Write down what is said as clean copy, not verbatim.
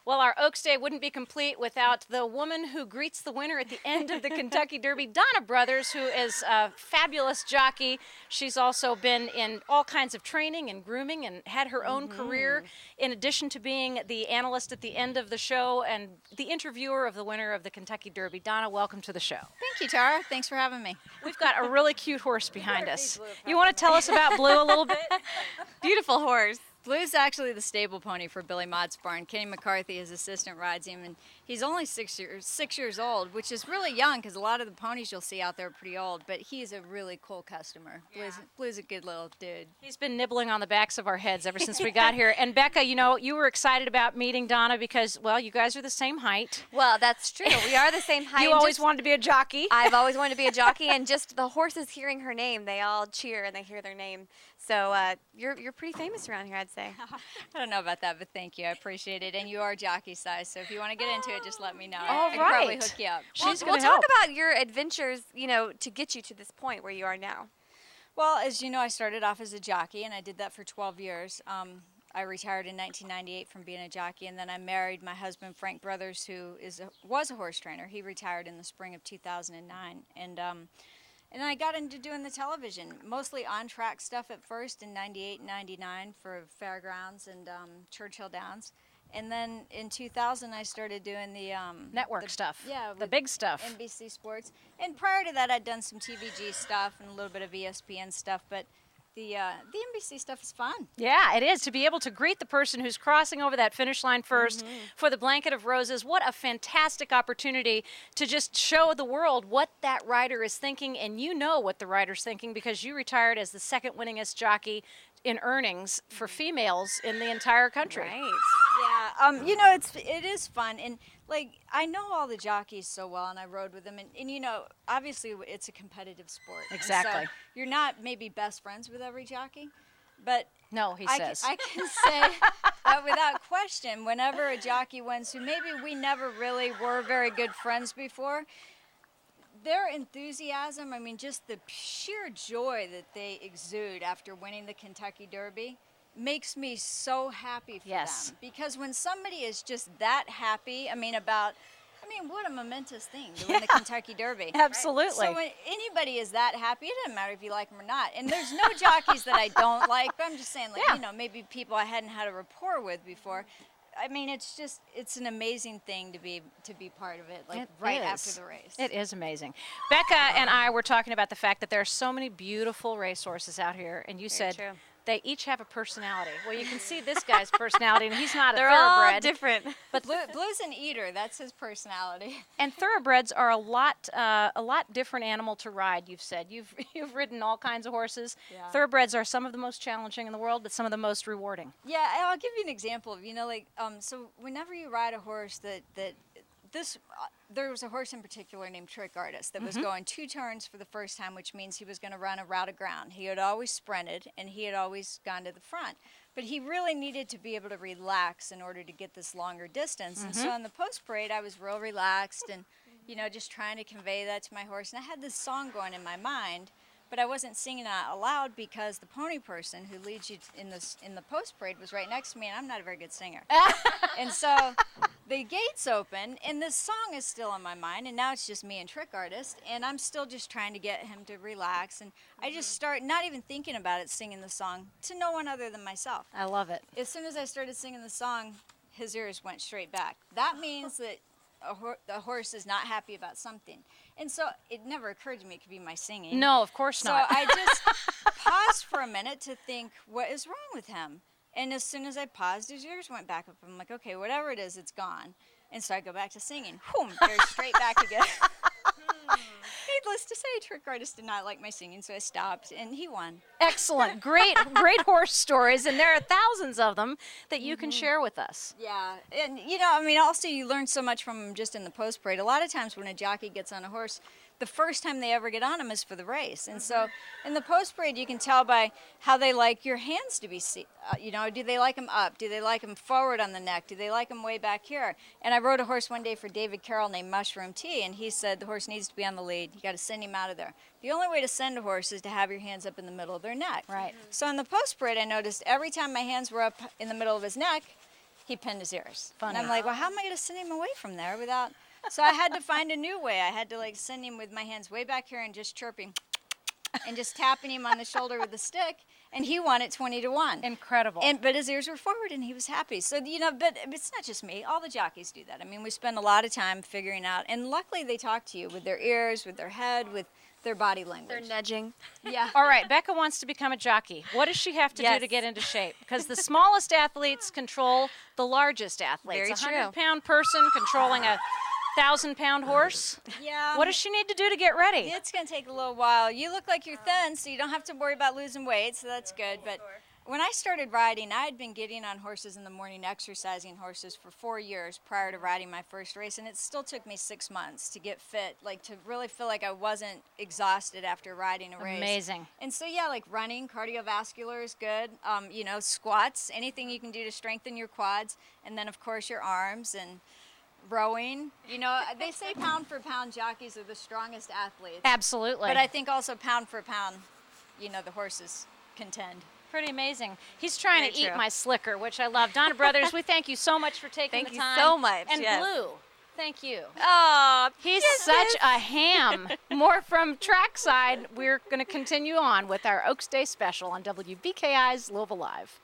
Well, our Oaks Day wouldn't be complete without the woman who greets the winner at the end of the Kentucky Derby, Donna Brothers, who is a fabulous jockey. She's also been in all kinds of training and grooming and had her own career, in addition to being the analyst at the end of the show and the interviewer of the winner of the Kentucky Derby. Donna, welcome to the show. Thank you, Tara. Thanks for having me. We've got a really cute horse behind us. You want to tell us about Blue a little bit? Beautiful horse. Blue's actually the stable pony for Billy Mott's barn. Kenny McCarthy, his assistant, rides him, and he's only 6 years old, which is really young because a lot of the ponies you'll see out there are pretty old, but he's a really cool customer. Yeah. Blue's a good little dude. He's been nibbling on the backs of our heads ever since we got here. And Becca, you know, you were excited about meeting Donna because, well, you guys are the same height. Well, that's true. We are the same height. You always wanted to be a jockey. I've always wanted to be a jockey, and just the horses hearing her name, they all cheer and they hear their name. So you're pretty famous around here, I'd say. I don't know about that, but thank you. I appreciate it. And you are jockey size, so if you want to get into it, just let me know. All I can probably hook you up. We'll talk about your adventures, you know, to get you to this point where you are now. Well, as you know, I started off as a jockey, and I did that for 12 years. I retired in 1998 from being a jockey, and then I married my husband, Frank Brothers, who was a horse trainer. He retired in the spring of 2009, and I got into doing the television, mostly on-track stuff at first in 98 and 99 for Fairgrounds and Churchill Downs. And then in 2000, I started doing the network stuff. Yeah. The big stuff. NBC Sports. And prior to that, I'd done some TVG stuff and a little bit of ESPN stuff, but the NBC stuff is fun. Yeah, it is. To be able to greet the person who's crossing over that finish line first for the blanket of roses, what a fantastic opportunity to just show the world what that rider is thinking, and you know what the rider's thinking because you retired as the second winningest jockey in earnings for females in the entire country. Right. Yeah, you know, it is fun, and like I know all the jockeys so well, and I rode with them, and you know, obviously it's a competitive sport. Exactly. So you're not maybe best friends with every jockey, but no, he says. I can say that without question, whenever a jockey wins, who maybe we never really were very good friends before, their enthusiasm, I mean, just the sheer joy that they exude after winning the Kentucky Derby makes me so happy for them. Because when somebody is just that happy, I mean, what a momentous thing to win the Kentucky Derby. Absolutely. So when anybody is that happy, it doesn't matter if you like them or not. And there's no jockeys that I don't like, but I'm just saying, like, you know, maybe people I hadn't had a rapport with before. I mean, it's an amazing thing to be part of it, like right after the race. It is amazing. Becca and I were talking about the fact that there are so many beautiful racehorses out here, and you said they each have a personality. Well, you can see this guy's personality, and he's not a thoroughbred. They're all different. But Blue's an eater. That's his personality. And thoroughbreds are a lot different animal to ride. You've said you've ridden all kinds of horses. Yeah. Thoroughbreds are some of the most challenging in the world, but some of the most rewarding. Yeah, I'll give you an example of so whenever you ride a horse there was a horse in particular named Trick Artist that was going 2 turns for the first time, which means he was going to run a route of ground. He had always sprinted, and he had always gone to the front. But he really needed to be able to relax in order to get this longer distance. And so in the post-parade, I was real relaxed and, you know, just trying to convey that to my horse. And I had this song going in my mind, but I wasn't singing it out loud because the pony person who leads you in the post-parade was right next to me, and I'm not a very good singer. And so the gates open, and this song is still in my mind, and now it's just me and Trick Artist, and I'm still just trying to get him to relax. And I just start not even thinking about it, singing the song to no one other than myself. I love it. As soon as I started singing the song, his ears went straight back. That means that the horse is not happy about something. And so it never occurred to me it could be my singing. No, of course not. So I just paused for a minute to think, what is wrong with him? And as soon as I paused, his ears went back up. I'm like, okay, whatever it is, it's gone. And so I go back to singing. Boom, ears straight back again. Needless to say, Trick Artist did not like my singing, so I stopped, and he won. Excellent. Great horse stories, and there are thousands of them that you can share with us. Yeah, and, you know, I mean, also you learn so much from them just in the post-parade. A lot of times when a jockey gets on a horse, the first time they ever get on him is for the race. And so in the post-parade, you can tell by how they like your hands to be, you know, do they like them up? Do they like them forward on the neck? Do they like them way back here? And I rode a horse one day for David Carroll named Mushroom Tea, and he said the horse needs to be on the lead. You got to send him out of there. The only way to send a horse is to have your hands up in the middle of their neck. Right. So in the post-parade, I noticed every time my hands were up in the middle of his neck, he pinned his ears. Funny. And I'm like, well, how am I going to send him away from there without? So I had to find a new way. I had to like send him with my hands way back here and just chirping and just tapping him on the shoulder with a stick. And he won it 20-1. Incredible. But his ears were forward and he was happy. So, you know, but it's not just me. All the jockeys do that. I mean, we spend a lot of time figuring out. And luckily they talk to you with their ears, with their head, with their body language. They're nudging. Yeah. All right, Becca wants to become a jockey. What does she have to do Yes. to get into shape? Because the smallest athletes control the largest athletes. Very a true. 100-pound person controlling a 1,000-pound horse. Yeah. What does she need to do to get ready? It's going to take a little while. You look like you're thin, so you don't have to worry about losing weight, so that's good. But when I started riding, I had been getting on horses in the morning, exercising horses for 4 years prior to riding my first race, and it still took me 6 months to get fit, like to really feel like I wasn't exhausted after riding a race. Amazing. And so, yeah, like running, cardiovascular is good. You know, squats, anything you can do to strengthen your quads, and then, of course, your arms and rowing. You know, they say pound for pound jockeys are the strongest athletes. Absolutely. But I think also pound for pound, you know, the horses contend. Pretty amazing. He's trying Very to eat true. my slicker, which I love. Donna Brothers, we thank you so much for taking Thank the you time. so much, And yes. Blue, thank you. Oh, He's such a ham. More from trackside. We're going to continue on with our Oaks Day special on WBKI's Louisville Live.